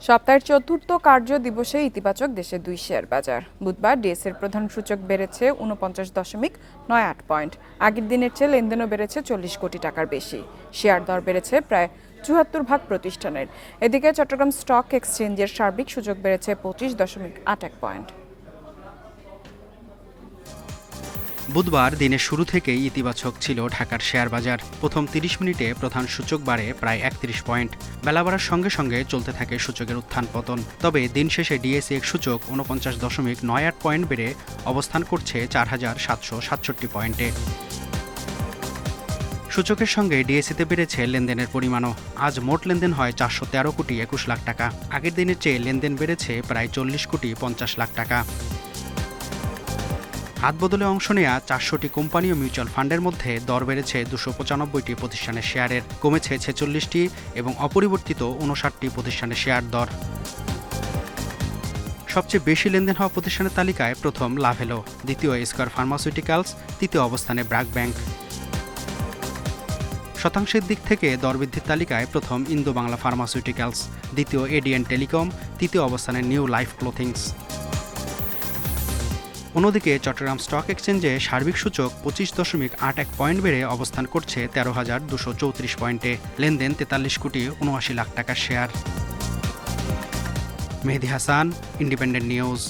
সপ্তাহের চতুর্থ কার্য দিবসে ইতিবাচক দেশের দুই শেয়ার বাজার। বুধবার ডিএসইর প্রধান সূচক বেড়েছে ৪৯.৯৮ পয়েন্ট। আগের দিনের চেয়ে লেনদেনও বেড়েছে ৪০ কোটি টাকার বেশি। শেয়ার দর বেড়েছে প্রায় ৭৪ ভাগ প্রতিষ্ঠানের। এদিকে চট্টগ্রাম স্টক এক্সচেঞ্জের সার্বিক সূচক বেড়েছে ২৫.৮১ পয়েন্ট। বুধবার দিনের শুরু থেকেই ইতিবাচক ছিল ঢাকার শেয়ার বাজার। প্রথম ৩০ মিনিটে প্রধান সূচক বাড়ে প্রায় ৩১ পয়েন্ট। বেলা বাড়ার সঙ্গে সঙ্গে চলতে থাকে সূচকের উত্থান পতন। তবে দিন শেষে ডিএসইএক্স সূচক ৪৯.৯৮ পয়েন্ট বেড়ে অবস্থান করছে ৪,৭৬৭ পয়েন্টে। সূচকের সঙ্গে ডিএসইতে বেড়েছে লেনদেনের পরিমাণও। আজ মোট লেনদেন হয় ৪১৩ কোটি ২১ লাখ টাকা। আগের দিনের চেয়ে লেনদেন বেড়েছে প্রায় ৪০ কোটি ৫০ লাখ টাকা। হাতবদলে অংশ নেয়া ৪০০টি কোম্পানি ও মিউচুয়াল ফান্ডের মধ্যে দর বেড়েছে ২৯৫টি প্রতিষ্ঠানের শেয়ারের, কমেছে ৪৬টি এবং অপরিবর্তিত ৫৯টি প্রতিষ্ঠানের শেয়ার দর। সবচেয়ে বেশি লেনদেন হওয়া প্রতিষ্ঠানের তালিকায় প্রথম লাভেলো, দ্বিতীয় স্কয়ার ফার্মাসিউটিক্যালস, তৃতীয় অবস্থানে ব্র্যাক ব্যাংক। শতাংশের দিক থেকে দরবৃদ্ধির তালিকায় প্রথম ইন্দো বাংলা ফার্মাসিউটিক্যালস, দ্বিতীয় এডিএন টেলিকম, তৃতীয় অবস্থানে নিউ লাইফ ক্লোথিংস। অন্যদিকে চট্টগ্রাম স্টক এক্সচেঞ্জে সার্বিক সূচক ২৫.৮১ পয়েন্ট বেড়ে অবস্থান করছে ১৩,২৩৪ পয়েন্টে। লেনদেন ৪৩ কোটি ৭৯ লাখ টাকার শেয়ার। মেহেদী হাসান, ইন্ডিপেন্ডেন্ট নিউজ।